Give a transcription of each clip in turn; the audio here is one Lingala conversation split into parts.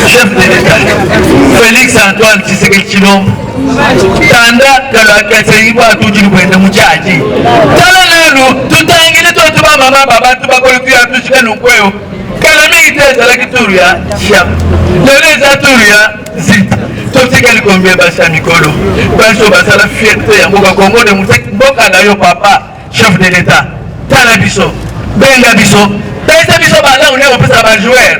chef de l'État, Félix Antoine Tshisekedi Tshilombo, Tanda Kalakaseiwa Tujibwenda Muchaji. Tala lelu, tutangile tuba mama baba tuba kolikuya tushika nukweyo. Kalami iteza la kituria, sham. Leleza turia, zita. Totika likombia basa mikolo. Banso basa la fierté ya mboka Kongo de mboka na yo papa, chef de l'État. Tala biso, benga biso. Taisa biso bala une opesa ba joueur.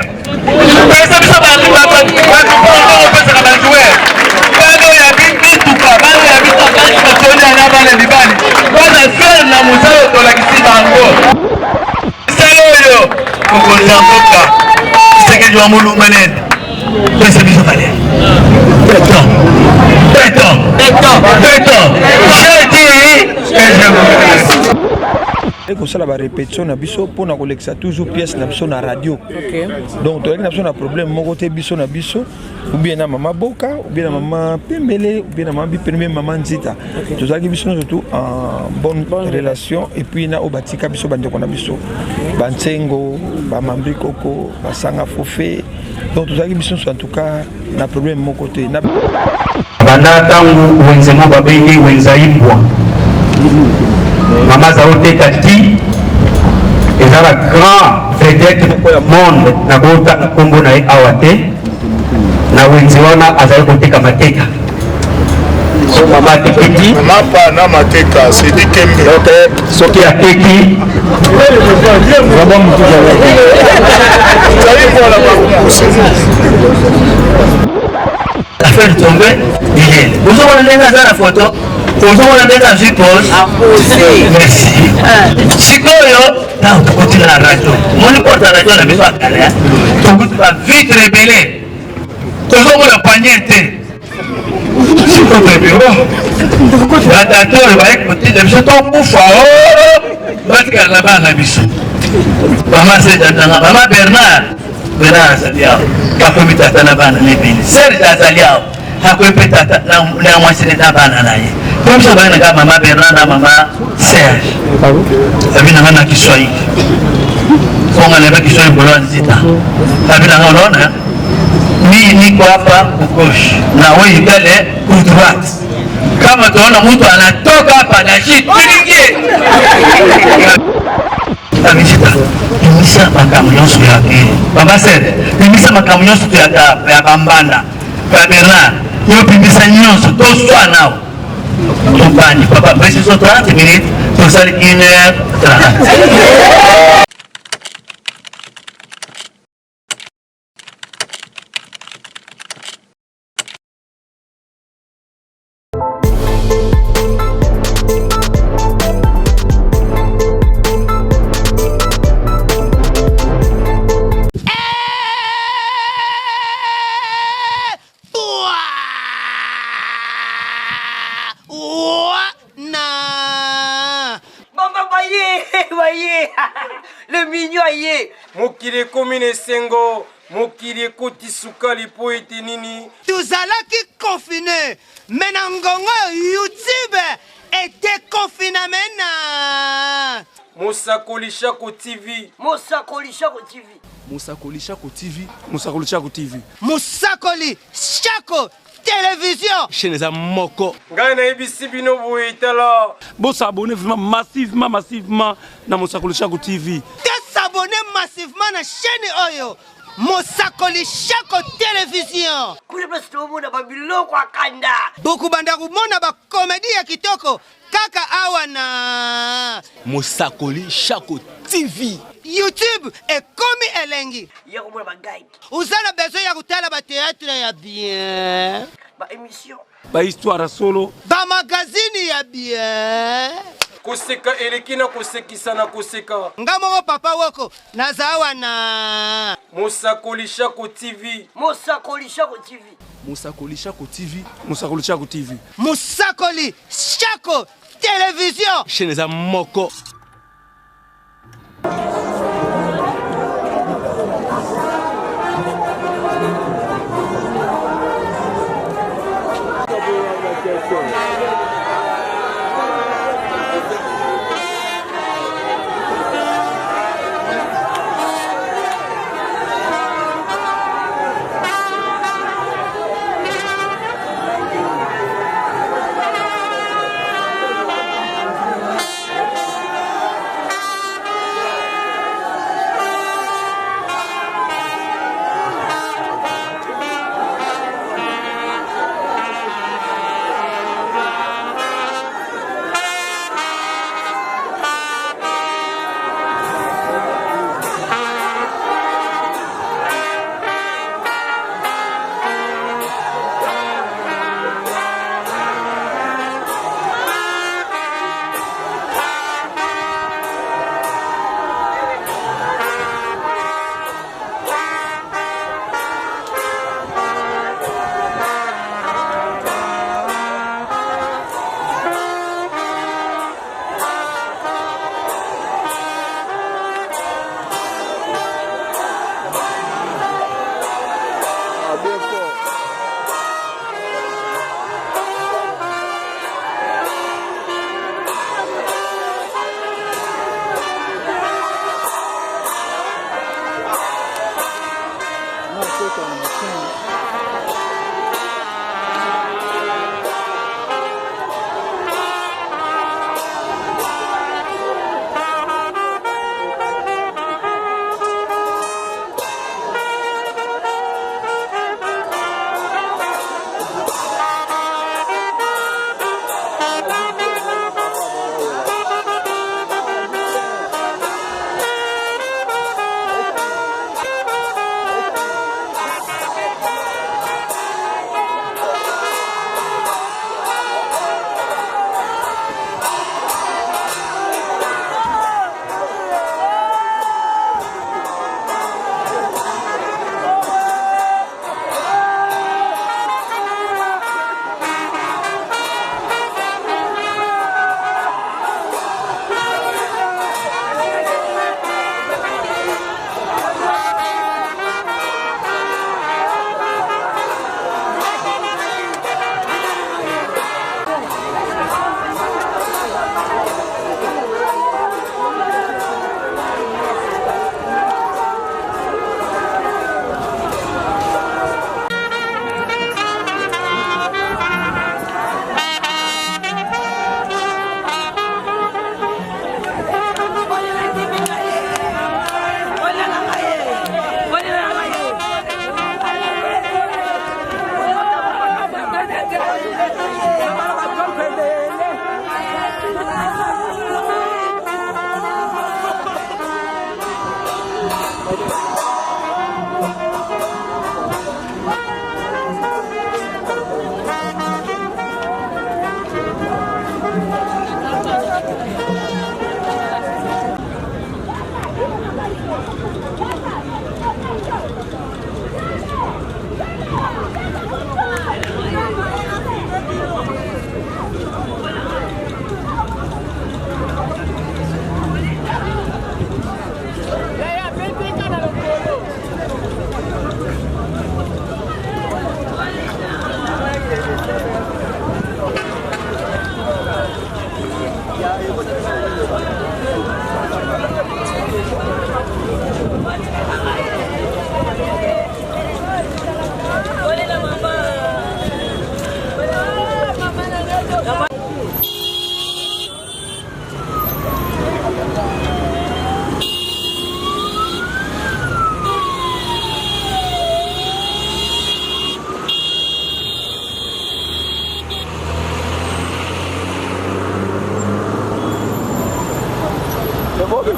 Taisa biso bala opesa ba joueur. Bado ya bibi tuka, bado ya bibi tuka kotonya na bale libali. Bana faire na muzao to la kisiba ngo. Saloyo ko nzamboka. Tshisekedi wa mulunganene. Taisa biso bale. Et comme ça, la répétition na biso pour na collecter toujours pièce na biso na radio. Donc tu as un problème mon côté biso na biso ou bien na maman Boka ou bien na maman Pembele ou bien na maman Bipembe maman Nzita. Tout ça qui biso surtout en bonne relation et puis na obatika biso bande ko na biso. Bansengo, ba Mambri Koko, ba Sanga Fofé. Donc tout ça qui biso en tout cas na problème mon côté. Banda tangu wenzemo babenge wenzaibwa. Mama Zaote Tati est la grande vedette du monde na bota Kongo na awate na wenziwana azali koteka mateka. So mama Teketi mapa na mateka c'est dit Kembe. Donc soki ya teki vraiment mutu affaire tombée il vous avez la photo. Bonjour, on a suppose. Merci. Sikoyo, là on continue la radio. Mon porte la radio la maison à Calais. Tu vas vite révéler. Toujours on a panier. Sikoyo bébé. La tante va écouter les gens ton pouf. Parce qu'elle n'a pas la mission. Maman c'est Tantana, maman Bernard Azalia. Kakomi Tantana Bana Nebini. Serge Azalia. Hakomi Tata na mwasi ne Bana naye. Comme ça, on a maman Bernard, maman Serge. La vie n'a pas Kiswahili. On a pas Kiswahili pour l'Anzita. La vie n'a pas l'honneur. Ni quoi pas au gauche. Na oui, il est pour droite. Comme on a monté à la toga, pas d'agir. La visite. Il me sert ma camion sur la quai. Maman Serge, il me sert ma camion sur la Bambana. Bernard, il me dit ça, il sur tout soit now. Compagnie, papa, mais c'est 30 minutes, pour ça 1h30. Le mignon aïe. Mokile commune sengo, mokile koti sukali po etenini. Tuzalaki confiné. Menangongo YouTube était confiné maintenant. Mosakoli Shako TV. Mosakoli Shako TV. Mosakoli Shako TV. Mosakoli Shako TV. Mosakoli Shako télévision. Chaîne za moko. Ngai na ibisi bino boitala. Bo s'abonner vraiment massivement na Mosakoli Shako TV. S'abonner massivement na chaîne oyo. Mosakoli Shako télévision. Kule basi tuomona babilo kwa kanda. Boku banda kumona ba comédie ya kitoko. Kaka awa na Mosakoli Shako TV. YouTube et komi elengi. Yako mwana ba guide. Uzana besoin ya kutala ba théâtre ya bien. Ba émission. Ba histoire solo. Ba magazine ya bien. Koseka elekina kosekisa na koseka. Ngamo papa wako nazawa na Mosakoli Shako TV. Mosakoli Shako TV. Mosakoli Shako TV. Mosakoli Shako TV. Mosakoli Shako télévision. Chaîne za moko.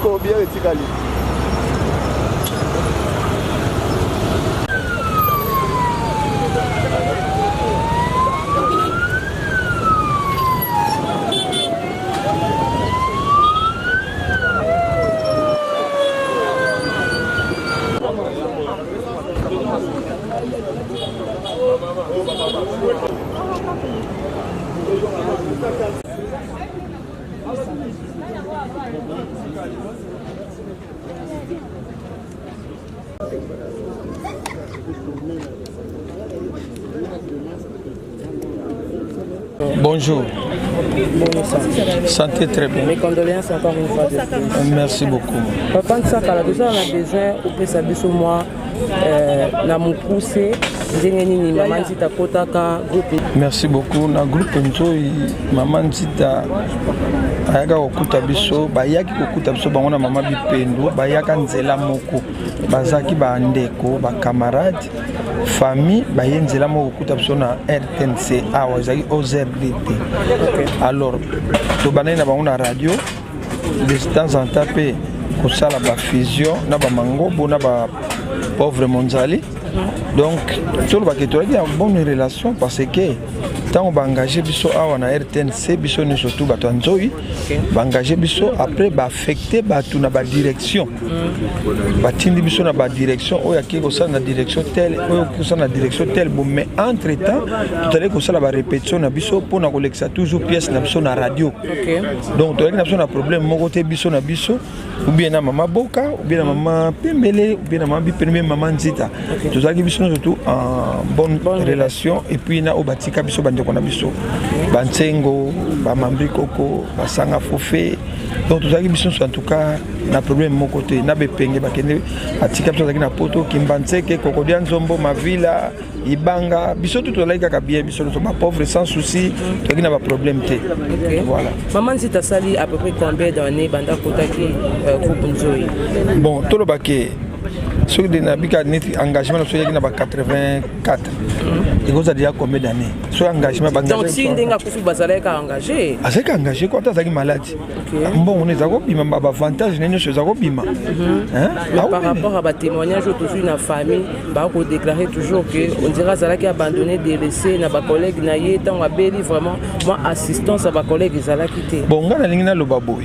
Combien est-il allé? Bonjour. Santé très bien. Mes condoléances encore une fois. Merci beaucoup. Papa Nsakala, déjà on a besoin au PSAB sur moi. Merci beaucoup. Na groupe Nzoi Maman Nzita ayaka kokuta biso bayaki kokuta biso bango na mama Bipendo bayaka nzela moko bazaki ba ndeko ba camarade famille baye nzela moko kokuta biso na RTNC awa zaki OZRDT. Alors to banana bango na radio de temps en temps pe kosala ba fusion na ba mangobo na ba pauvre monzali. Donc tout le baquet a une bonne relation parce que tant ba engagé biso awa na RTNC biso ni surtout bato nzoi ba engagé biso après ba affecter bato na ba direction batindi biso na ba direction oya ki ko sa na direction telle oya ko sa na direction telle bon mais entre temps tout allait ko sa la ba répétition na biso pour na collecter toujours pièce na biso na radio donc to na biso na problème mon côté biso na biso ou bien na mama boka ou bien na mama pembele ou bien na mama bipembe mama nzita tout allait biso surtout en bonne relation et puis na obatika biso bandeko na biso bansengo ba mambri koko basanga fofé donc tout allait biso en tout cas na problème mon côté na bepenge bakende atika biso na poto kimbantseke kokodia nzombo mavila ibanga biso tout allait kaka bien biso nous sommes pauvres sans souci to na ba problème té voilà maman nzita sali à peu près combien d'années banda kotaki groupe nzoi bon to lo baké ce que na bika net engagement so yaki na ba 84 et vous avez déjà combien d'années so engagement ba donc si ndinga kufi bazala ka engagé azaka engagé quoi tazaki malade bon on est zako bima ba avantage nene so zako bima par rapport à ba témoignage toujours na famille ba ko déclarer toujours que on dira zala ki abandonné délaissé na ba collègue na ye tant abeli vraiment moi assistance à ba collègue zala quitté bon ngana lingina lo baboy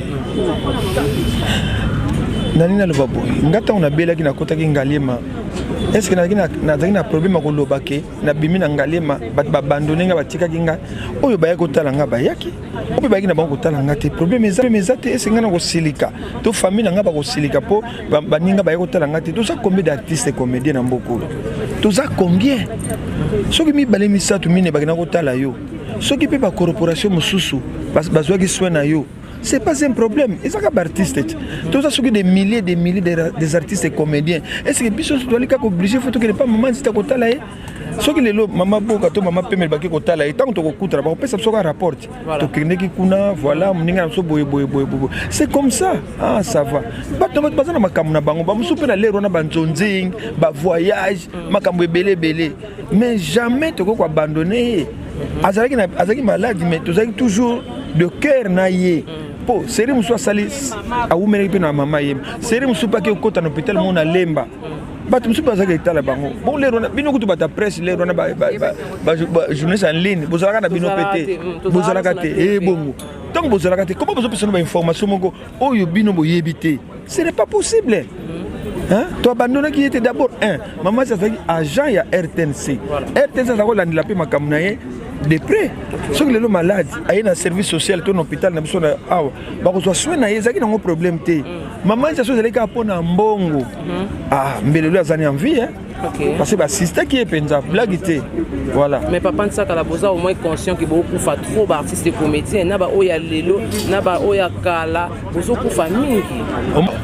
nalina lo baboy ngata on abela ki na kotaki ngalema est-ce que na problème ko lobake na bimi na ngalema ba abandonné nga batika kinga oyo ba yako tala nga ba yaki oyo ba yaki na bango tala nga te problème ezate est-ce que ngana ko silika to famille nga ba ko silika po ba ninga ba yako tala nga te to ça combien d'artistes comédiens na mboko to ça combien soki mi balemi sa to mine ba na ko tala yo soki pe ba corporation mususu bazwa ki soin na yo. C'est pas un problème. Et ça, c'est artiste. Tout ça, c'est des milliers des artistes et comédiens. Est-ce que Bichon doit aller obligé, il faut que les pas maman si tu as là. Ce que les maman boka to maman peut me baquer côté là. Tant que tu écoutes, on peut ça un rapport. Tu connais qui kuna, voilà, mon ninga so boy. C'est comme ça. Ah, ça va. Pas de pas ça na makamuna bango. Ba musupe na lero na banzonzing, ba voyage, makambo belé. Mais jamais tu ko abandonner. Azaki malade, mais tu as toujours de cœur naïe. Po seri muso sali a umere pe na mama yem seri muso pa ke kota na hôpital mo na lemba bat muso pa zaka itala bango bon lero na bino kutu bata presse lero na ba journaliste en ligne bozalaka na bino pété bozalaka te bongo tant bozalaka te comment bozo pesa na information moko oyo bino boyebité ce n'est pas possible. Hein? Tu abandonnes qui était d'abord maman ça fait agent ya RTNC RTNC ça ko landila pe makamnaye de près. Ceux qui sont malades, ils ont un service social, tout l'hôpital, ils ont un soin, ils ont un problème. Maman, c'est ce que pour un bongo. Ah, mais les gens ont envie, parce que c'est qui est pensable, blague. Voilà. Mais papa, ça la bosa au moins conscient que beaucoup fa trop d'artistes et comédiens, na ba oya lelo, na ba oya kala, bozo ku famille.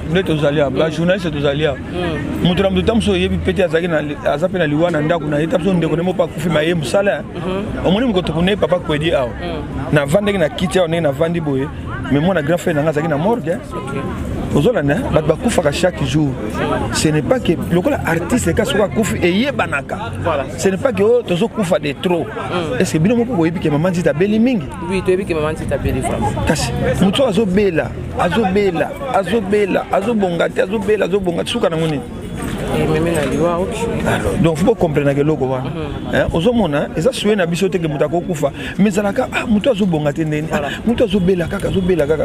Nous tous allés, la journaliste tous allés. Nous sommes tous so yebi pété azaki na azape na liwana ndako na étape so ndeko nemo pa kufi maye musala. Omoni mko tokune papa kwedi awo. Na vandi na kiti awo na vandi boye. Mais moi na grand frère na azaki na morgue. Ozolana bat bakufa chaque jour. Ce n'est pas que le artiste ka soka kufi eye banaka. Ce n'est pas que tozo kufa de trop. Est-ce que bino moko boyebi ke maman Nzita beli mingi? Oui, to yebi ke maman Nzita beli vraiment. Kasi muto azobela azobonga suka na ngoni. Donc il faut comprendre que l'eau aux hommes, ils ont souhaité na bisote que mutako kufa, mais zalaka muto azobonga tendeni, muto azobela kaka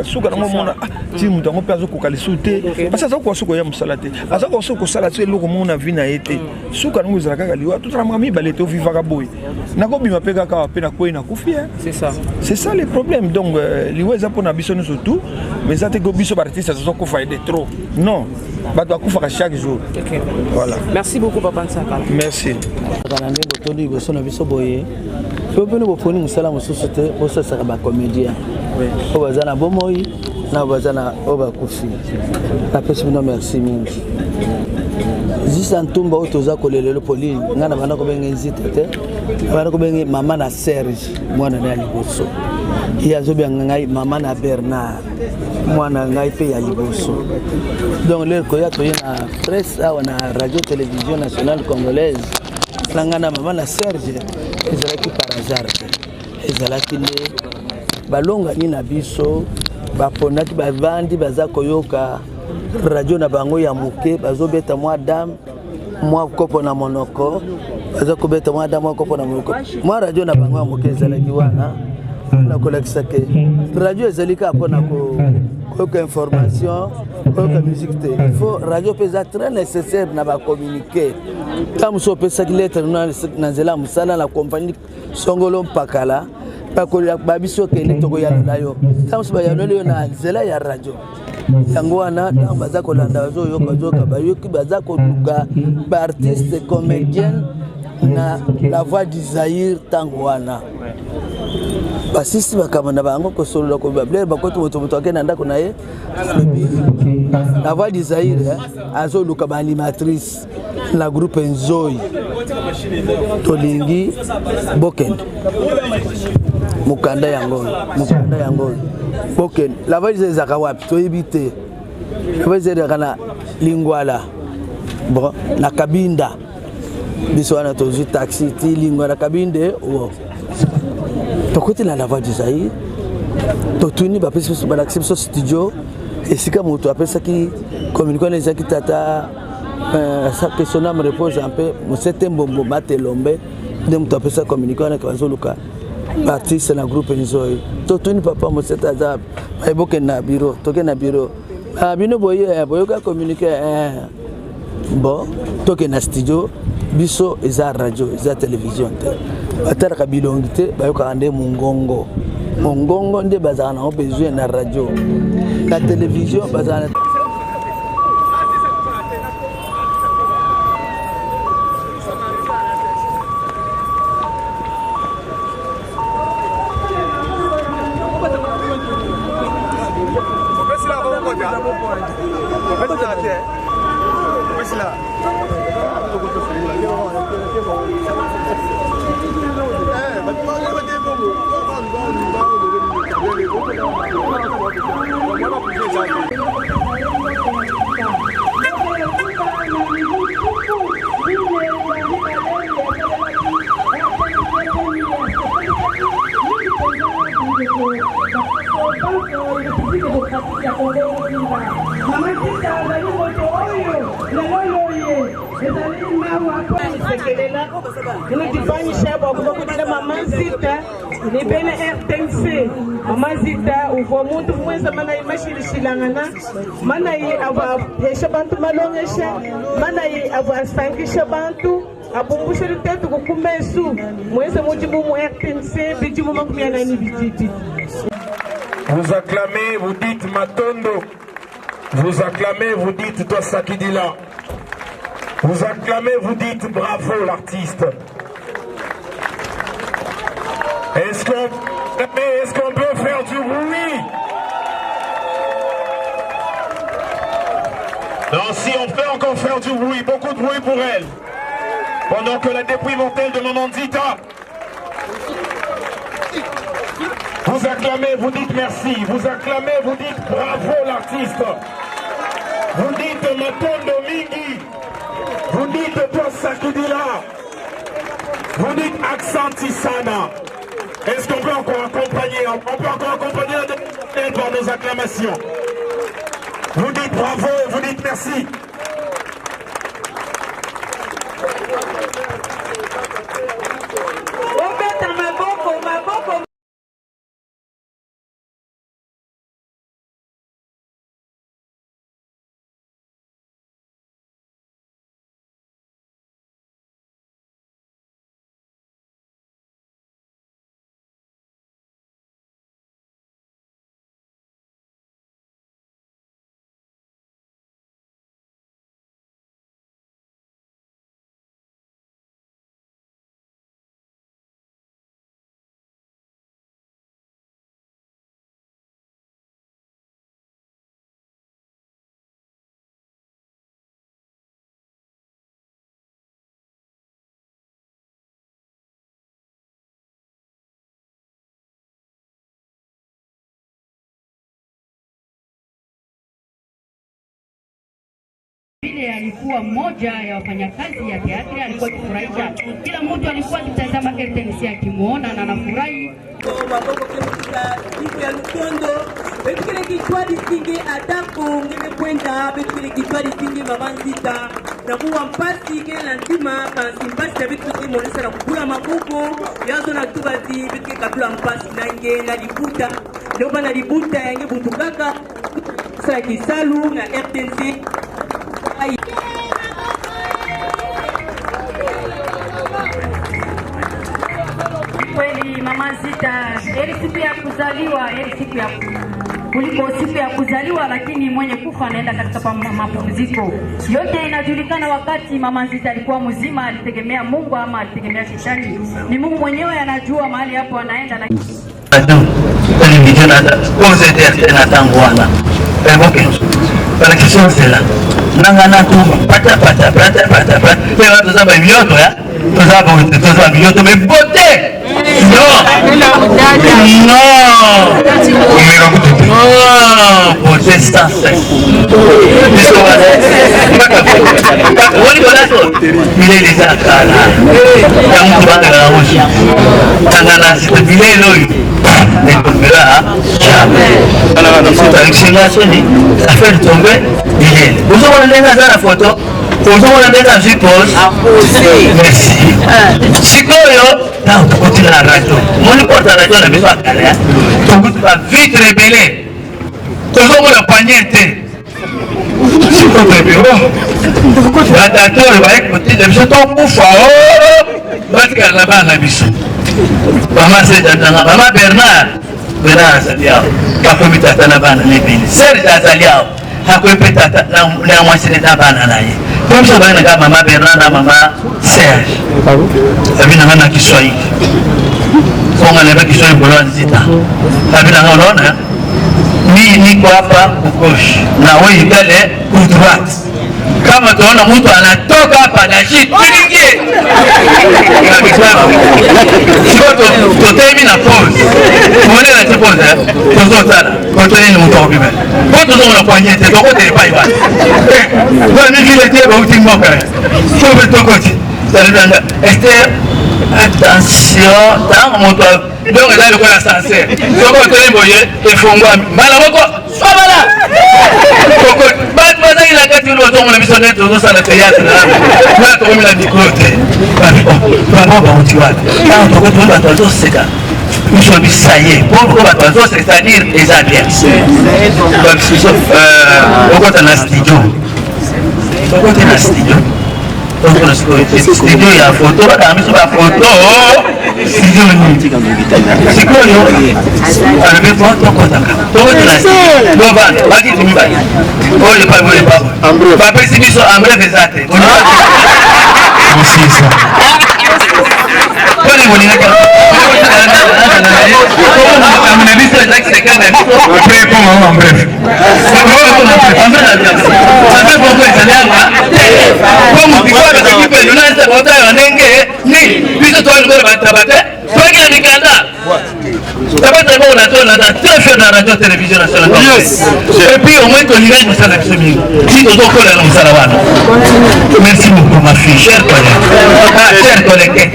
suka na ngomona ti mutango pe azokoka lisute, parce que azoko suko ya musalate, azoko suko salate loko mona vina ete, suka ngo zalaka liwa tout la mami balete vivaka boy. Nako bima pe kaka pe na koyi na kufi. C'est ça le problème. Donc liwa za pona biso no surtout, mais ça te go biso artiste azoko fa de trop. Non. Bato akufa chaque jour. Voilà. Merci beaucoup papa Nsaka. Merci. Kanande botondi boso na biso boye. Pe pene boponi musala mususu te boso saka ba comédien. Oui. Obazana bomoi na obazana obakufi. Na pesi bino merci mingi. Zisa ntumba otoza kolelelo poli ngana bana ko benga Nzita te. Bana ko benga mama na Serge mwana na liboso. Il y a ngai maman na Bernard mwana ngai pe ya liboso. Donc le koya to na presse na radio télévision nationale congolaise langana maman na Serge ezalaki par hasard ezalaki le balonga ni na biso baponaki bavandi baza koyoka radio na bango ya moke bazobeta mwa dame moi kopo na monoko baza kobeta moi dama kopo na monoko moi radio na bango mokeza la kiwana na kolekisa ke radio ezalika pona ko information ko musique te il faut radio pesa très nécessaire na ba communiquer comme so pesa ki lettre na zela musala la compagnie songolo mpakala pa ko ba biso ke le toko ya nayo comme so ba ya no na zela ya radio yango wana baza kolanda bazo yoka bayoki baza koluka ba artiste comédienne na la voix du Zaïre tango wana basisi bakamana bango ko solo ko babler bakoto moto akena ndako naye la voix du Zaïre azo luka ba animatrice la groupe Nzoi tolingi boken mukanda yango boken la voix des akawapi to ebité la voix des kana lingwala bon na kabinda biso wana tozu taxi ti lingwala kabinde wo tokote la voix du Zaïre totuni ba pesi so ba so studio esika moto apesa ki communiquer lesaki tata ça que son âme repose un peu mon septembre bombo matelombe de moto apesa communiquer na kwa zoluka artiste na groupe Nzoi totuni papa mo setaza eboke na bureau toke na bureau bino boye boyoka communiquer bon toke na studio biso eza radio eza télévision te atara ka bilongite bayoka ande mungongo nde bazana o besoin na radio la télévision bazana Mamazita uvo muntu mwenza mana imashiri shilangana mana yi ava hesha bantu malongesha mana yi ava sankisha bantu abumbusha litetu kukumesu mwenza mujibu mu RTNC bijibu makumyana ni bititi. Vous acclamez, vous dites Matondo. Vous acclamez, vous dites toi Sakidila. Vous acclamez, vous dites bravo l'artiste. Est-ce qu'on peut faire du bruit? Non, si on peut encore faire du bruit, beaucoup de bruit pour elle. Pendant que la dépouille mortelle de Maman Zita. Vous acclamez, vous dites merci. Vous acclamez, vous dites bravo l'artiste. Vous dites Matondo Mingi. Vous dites toi Sakidila. Vous dites Aksantisana. Est-ce qu'on peut encore accompagner par nos acclamations? Vous dites bravo, vous dites merci. Vile alikuwa mmoja ya wafanyakazi ya teatri, alikuwa kufurahisha kila mtu, alikuwa akitazama RTNC akimuona na anafurahi. Betukile kitwa distingue atako ngebe kwenda betukile kitwa distingue Maman Zita nakuwa mpasi ke na ntima kasi mpasi na bitu ke monesa na kukula mabuko yazo na tubati bike kabula mpasi nange na libuta ndoba na libuta yange butu kaka sa kisalu na RTNC. Kweli Mama Zita, heri siku ya kuzaliwa, heri siku ya kuliko siku ya kuzaliwa, lakini mwenye kufa anaenda katika mapumziko. Yote inajulikana wakati Mama Zita alikuwa mzima, alitegemea Mungu ama alitegemea shetani. Ni Mungu mwenyewe anajua mahali hapo anaenda. Non, tu continues la radio. Mon porte la radio, la maison à Calais. Tu vas vite révéler. Tu vas le panier. Tu vas le bureau. L'adapteur va écouter. Je suis ton bouffon. Va te faire là-bas à la mission. Maman, c'est Maman Bernard. Bernard Azaliao. Kako mitata na bana lebini. Serge Azaliao. Hakwe petata na mwasine na bana naye. Comme ça va na Maman Bernard na Maman Serge. Abina ngana Kiswahili. Songa leba Kiswahili bora nzita. Abina ngona mimi niko hapa kukoshi na wewe kale kudrat. Kama tunaona mtu anatoka hapa na shit tuingie. Tutemi na pause. Muone na pause. Tuzotana. Kote ni mtu obibe. Kwa tuzona kwa nyete dokote bai bai. Kwa mimi vile tebo utimboka. Sobe tokoti. Saludanga. Attention, tant moto donc là le quoi sincère. Donc on te boye et fongwa. Mala moko. Sobala. Koko bat bana ila kati ulo to mona misone to ça la théâtre là. Là to mila microte. Baba ba utiwa. Tant to ko to to seka. Nous sommes saillés. Pourquoi va c'est-à-dire les alliés. Donc sauf au côté na studio. Au côté na studio. Donc on a studio ya photo ba miso ba photo studio ni c'est quoi yo avec photo kotaka to na studio do ba ba ki tumi ba o le pa ba pesi miso ambre vezate on sait ça Kali mwenye kwa amna visto like sekana après pour maman bref amna bongo italiana como kwa equipe unaweza bota wanenge ni visto toi le batabate toi qui la mikanda tabata bon on attend la tête de la radio télévision nationale et puis au moins qu'on irait nous ça la semaine si tout donc là nous ça là merci beaucoup ma fille chère collègue chère collègue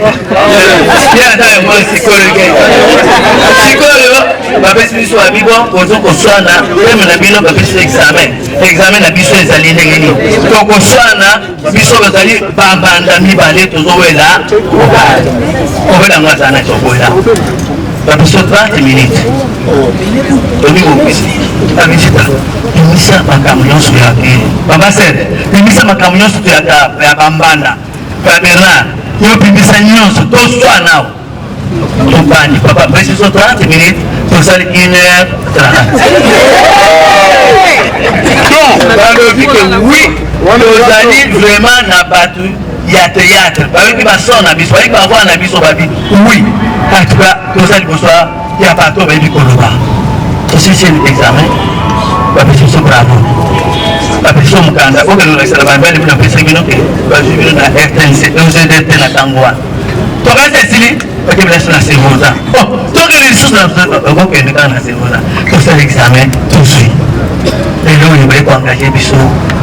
bapesi biso abibo kozokoswana teme na bino bapesi examen na biso ezali ndenge nini tokoswana biso bazali bambanda mibale tozowela obelango azala na tokola babiso 30 minutes tomikopesi babisita imisa makambo nyonso yake babasere imisa makambo nyonso ya bambanda ya Bernard yo pimisa nyonso toswana tobandi papa pesi so 30 minutes tosali 1h30 donc balobi que oui tozali vraiment na bato ya théâtre bayoki bason na biso bayiki bavoi na biso babi oui en tout cas tozali liboso ya bato bayebi koloba tosisi examen bapesi biso bravo bapesi biso mokanda okelolakisala babali bino apesi bino ke bazwi bino na RTNC OZDT na ntango wana tokasi esili bakebela biso na sevoza tokeli lisusu okokende kaka na sevoza tosala examen tozwi lelo oyo baye koengage biso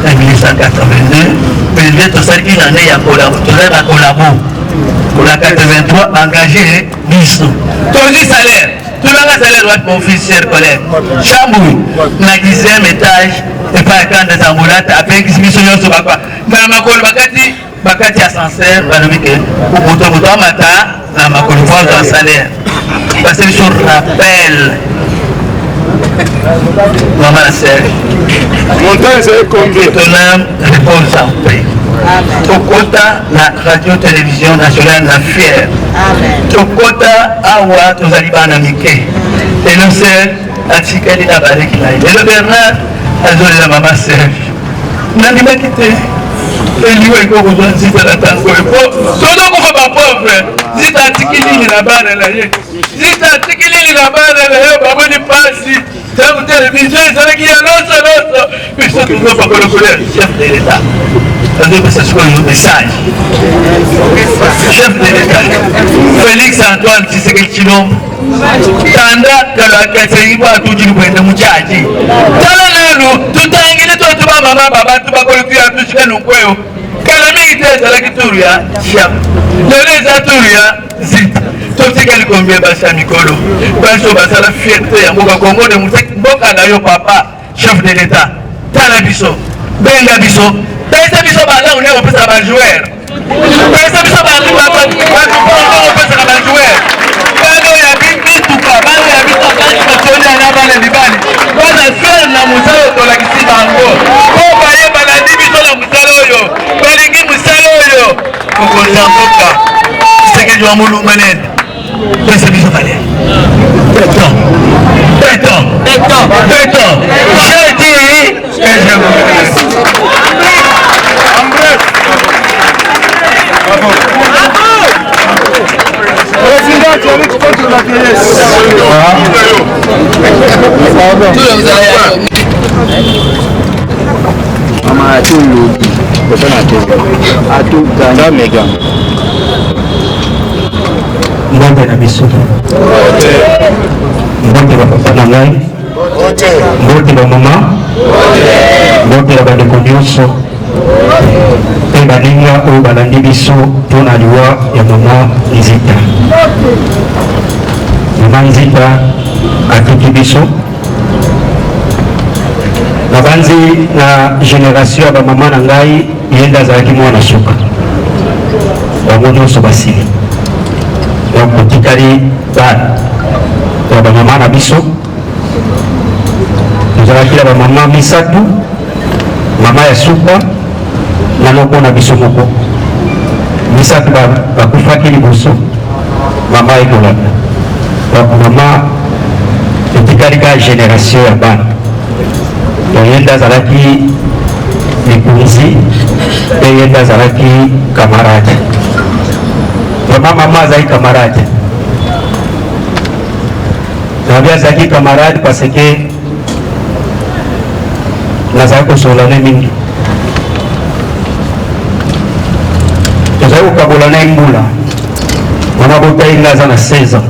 na 1982 président tosalaki na ne ya kolabo tozali na kolabo na 83 engage biso tozwi salaire tout le monde est droit mon fils, cher collègue. Chambouille, na 10e étage, et pas un camp de Zamboulate, avec mission sur Bakwa. Dans ma colle, Bakati ascenseur, Banamike, pour Moto Mata, dans ma colle, dans le salaire. Parce que je rappelle, maman la sœur, Montant, c'est combien? ton âme repose en paix. Tokota la radio-télévision nationale la fière. Tokota awa tozaliba na mike. Et le sœur atikali na bariki na. Et le Bernard azoli la maman sœur. Nandima kite. Eliwe iko kuzwa nzita na tango. Todo kufa ba pauvre. Zita atikili na bana na ye. Zita atikili na bana na ye babo ni pasi. Tangu télévision ezalaki ya loso. Biso tuzo pa kolokole chef de l'État. C'est un message. Chef de l'État, Félix Antoine Tshisekedi Tshilombo, Tanda Kalakatseyiba Tujibwenda Muchaji. Tala nalo, tutangile to tuba mama baba tuba kolikuya tushika nukweyo. Kala mingi teza la kituria, chef. Leleza turia, zita. Totika likombie basa mikolo. Baso basa la fierté ya mboka Kongo de mboka na yo papa, chef de l'État. Tala biso, benga biso. Pesa biso bala on est pesa ba joueur. Pesa biso bala on pesa ba joueur. Balo ya bibi tuka, balo ya bibi tuka kwa toni na bala libani. Bala faire na musalo to la kisi bango. Ko ba ye bala dibi to la musalo yo. Balingi musalo yo. Ko nzamboka. Seke jo amulu manen. Pesa biso bala. Béton. Je dis et je vous Mbonde na biso. Mbonde ba papa na ngai. Mbonde ba mama. Mbonde ba bandeko nyonso. Pe baninga oyo balandi biso mpona liwa ya mama Nzita. Mama Nzita atuki biso. Nabanzi na génération ya bamama na ngai ye nde azalaki mwana suka. Bango nyonso basili. Donc kotikali bana ya bamama na biso. Tozalaki na bamama misatu, mama ya suka na loko na biso moko. Misatu bakufaki liboso, mama ekolanda. Donc mama etikali ka génération ya bana. Ye nde azalaki mikonzi pe ye nde azalaki camarade. Vraiment mama azalaki camarade. Nabi azalaki camarade parce que nazalaki kosolana mingi. Tozalaki kokabolana mbula. Mama botai nga aza na 16 ans.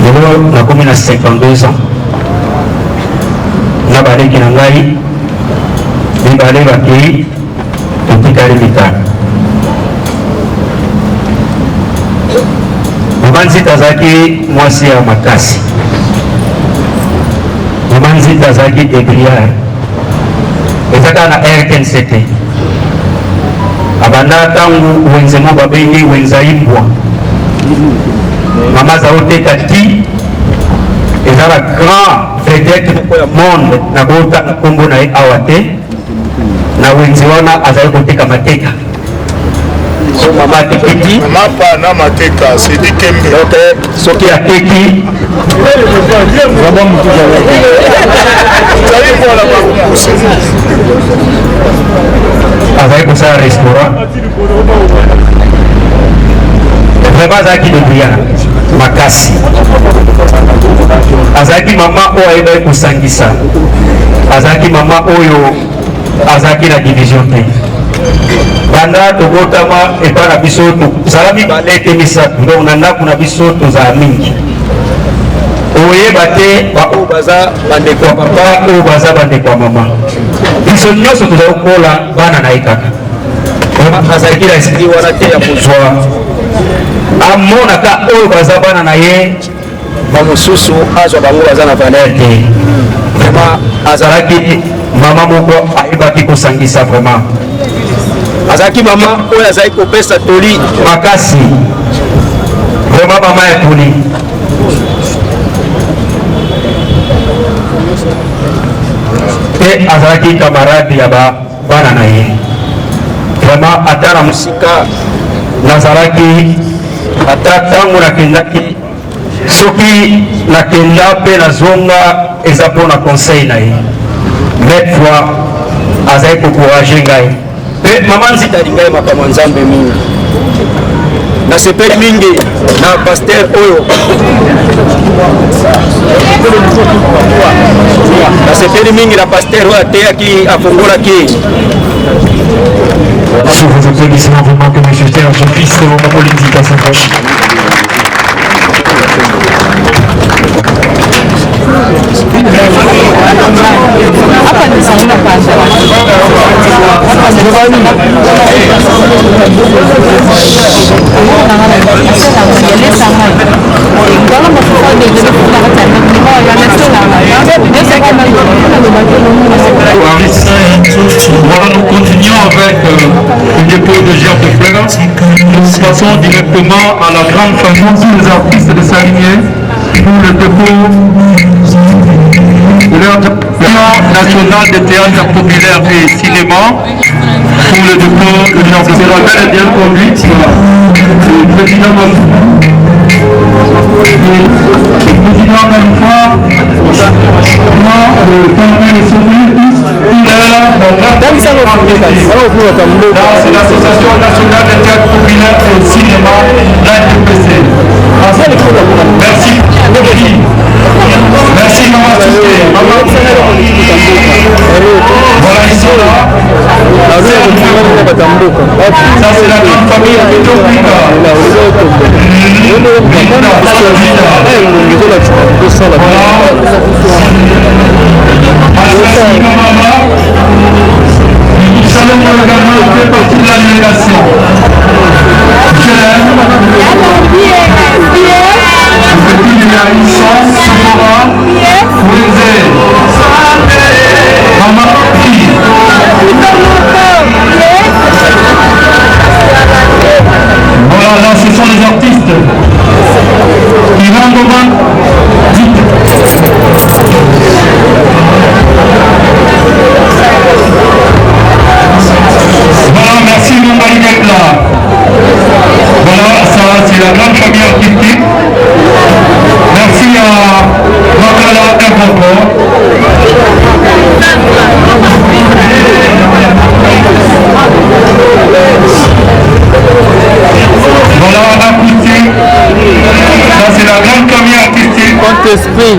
Lelo nakomi na 52 ans. Na baleki na ngai mibale bakei totikali mitano. Mama Nzita azalaki mwasi ya makasi. Mama Nzita azalaki débrouillard. Ezaka na RTNCT. Abanda tangu wenze mo babengi wenza imbwa. Mama azaloteka ti ezala grand vedette moko ya monde na bota na kombo na ye awa te. Na wenze wana azali koteka mateka. So mama teketi mapa na mateka Sidi Kembe. Donc soki ateki vraiment mutu azali kosala restaurant. Vraiment azalaki débrouillard makasi. Azalaki mama oyo ayebaki kosangisa. Azalaki mama oyo azalaki na division te. Banda tobotama epa na biso tozala mibale te misatu. Donc na ndako na biso tozala mingi. Oyeba te baoyo baza bandeko ya papa oyo baza bandeko ya mama. Biso nyonso tozali kokola bana na ye kaka. Azalaki na esprit wana te ya kozwa. Amonaka oyo baza bana na ye bamosusu azwa bango baza na valeur te. Vraiment azalaki mama moko ayebaki kosangisa vraiment. Azalaki mama oyo azali kopesa toli makasi. Vraiment mama ya toli. Et azalaki camarade ya bana na ye. Vraiment ata na musika nazalaki ata ntango nakendaki soki nakenda mpe nazonga eza mpona conseil na ye. Mette fois azali kokourage ngai mpe mama nzita alingai makambo ya nzambe mingi nasepeli mingi na paster oyo nasepeli mingi na paster oyo ateyaki afungolaki. Sous vos applaudissements, vraiment que M. Serge puisse ce moment politique à sa poche. Voilà, nous continuons avec le dépôt de gerbes de fleurs. Nous passons directement à la grande famille, tous les artistes de Salinier, pour le dépôt de l'Union nationale des théâtres populaires et cinéma, pour le dépôt de gerbes de fleurs. Elle est bien conduite. Le président c'est l'association nationale des théâtres populaires et cinéma, l'ANPC. Merci. Merci maman. Voilà, ils sont là. Ça c'est la grande famille de Topika. Nous saluons également fait partie de la délégation. Voilà, là ce sont les artistes. Ivan Goban, voilà, merci mon mari d'être là. Voilà, ça c'est la grande famille artistique. Merci à Makala Aéroport. Voilà, acoustique. Ça c'est la grande famille artistique. Compte-esprit.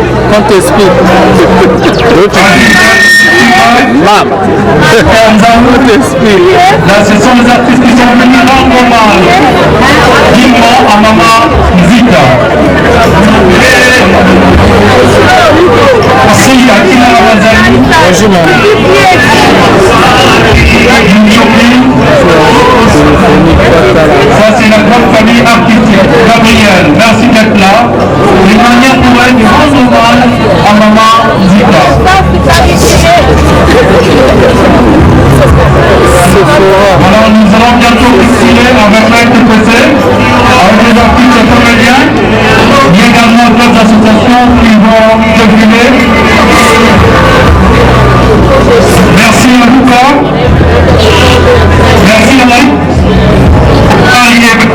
Là, ce sont les artistes qui sont venus rendre hommage dignement à Maman Zita. Aussi à Kina Ramazani. Ça, c'est la grande famille artistique. Gabriel, merci d'être là. Une manière pour elle de rendre hommage à Maman Zita. Alors nous allons bientôt défiler avec l'ANPC, avec les artistes et comédiens. Il y a également d'autres associations qui vont défiler. Merci à Lucas. Merci à Marie. Arrivé de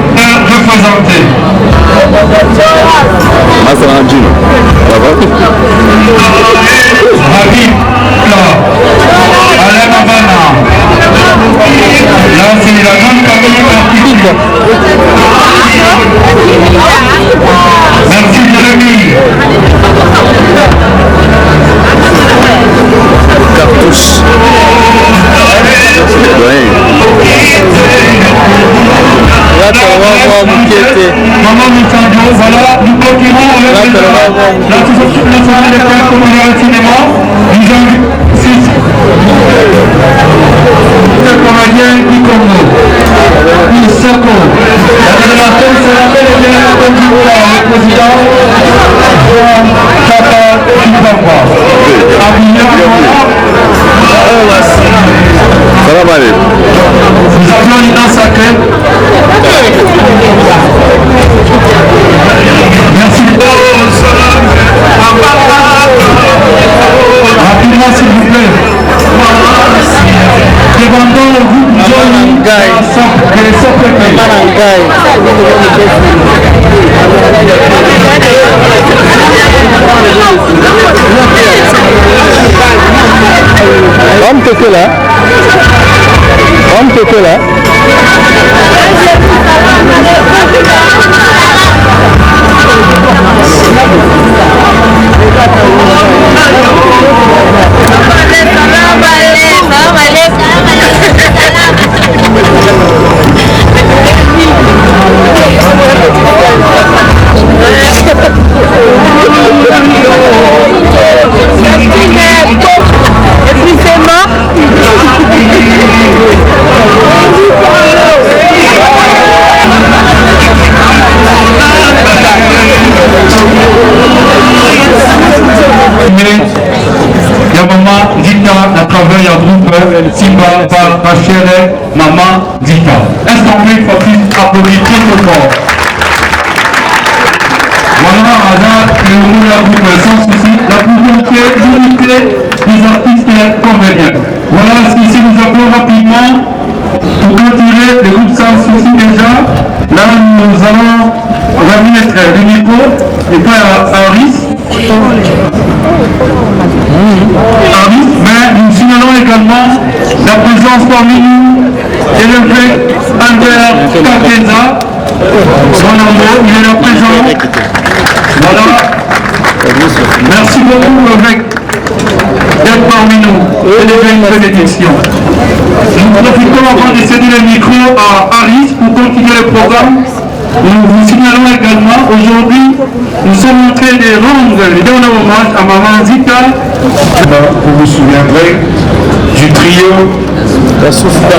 présenter. Habib, Alain Abana. Là, c'est la grande famille artistique. Merci Jérémy. Cartouche. Maman Mitango, voilà, nous continuons avec l'association nationale des théâtres populaires et cinéma. Nous avons 6 comédiens du Congo. Isako. La délégation sera bel et bien conduite par le président Salam alaikum. Nous avions une danse sacrée. Merci. Rapidement s'il vous plaît. Demandons au groupe Johnny de Vamos toquer là. Vamos toquer là. Il y a Maman Dika à travers le groupe Simba par Rachel Maman Dika. Est-ce qu'on peut applaudir très fort? Voilà, le groupe sans souci, la l'unité des artistes comédiens. Voilà, ici nous appelons rapidement pour continuer le groupe sans souci déjà. Là, nous allons remettre le micro et faire à Aris. Mais nous signalons également la présence parmi nous de l'évêque Albert Kakenza. Il est là présent. Voilà. Merci beaucoup l'évêque d'être parmi nous et de faire une bénédiction. Nous profitons avant de céder le micro à Aris pour continuer le programme. Nous vous signalons également aujourd'hui, nous sommes en train de rendre le dernier hommage à Maman Zika. Vous vous souviendrez du trio d'Assoufa.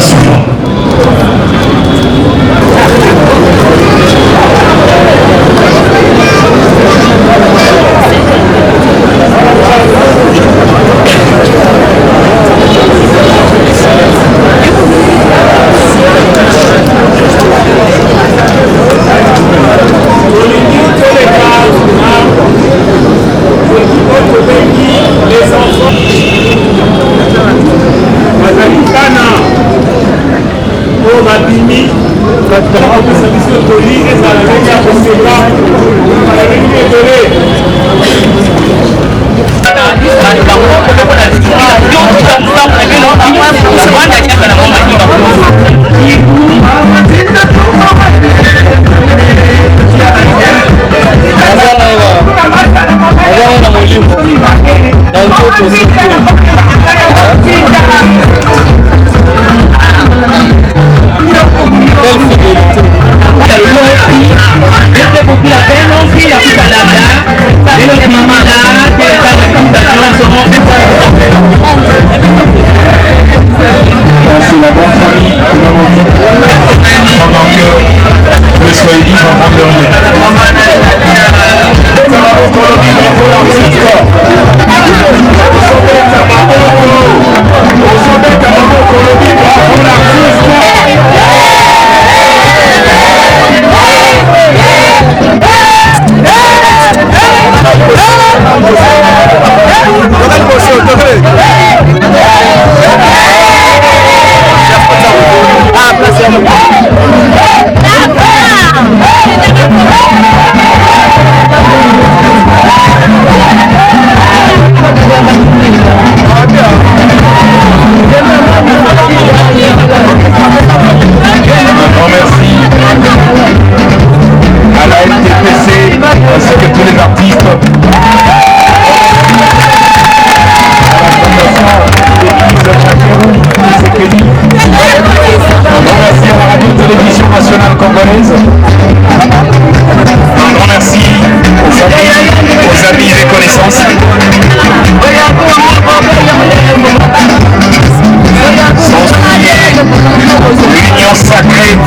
L'union sacrée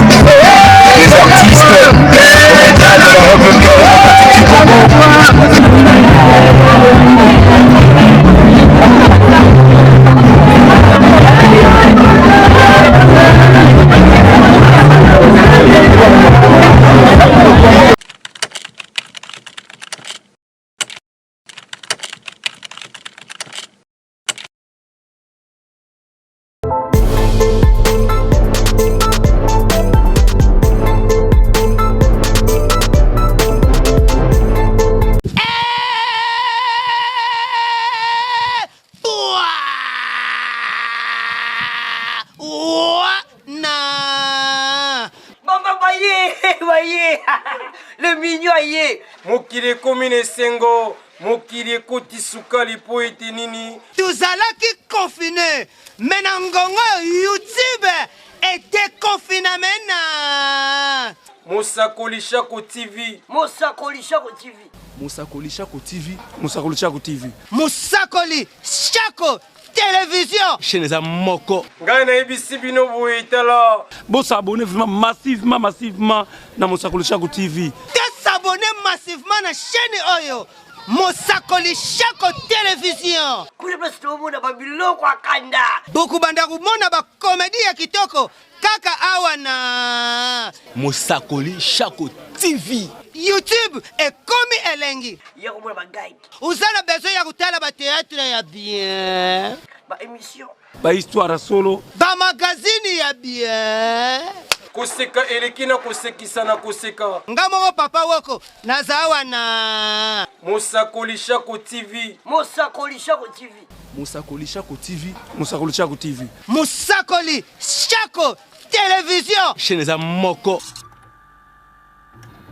minyo ye. Mokili komine sengo. Mokili ekoti sukali po ete nini. Tuzalaki confiné. Menangongo YouTube était confiné maintenant. Mosakoli Shako TV. Mosakoli Shako TV. Mosakoli Shako TV. Mosakoli Shako TV. Mosakoli Shako télévision. Chaîne za moko. Ngai na ABC bino boitala. Bo s'abonner vraiment massivement na Mosakoli Shako TV. Te s'abonner massivement na chaîne oyo. Mosakoli Shako télévision. Kule basi tuomona babiloko akanda. Boku banda kumona ba comédie ya kitoko. Kaka awa na Mosakoli Shako TV. YouTube ekomi elengi. Yako mwana bagai. Uzana besoin ya kutala ba théâtre ya bien. Ba émission. Ba histoire solo. Ba magazine ya bien. Koseka elekina kosekisa na koseka. Ngamo papa wako nazawa na Mosakoli Shako TV. Mosakoli Shako TV. Mosakoli Shako TV. Mosakoli Shako TV. Mosakoli Shako télévision. Chaîne za moko.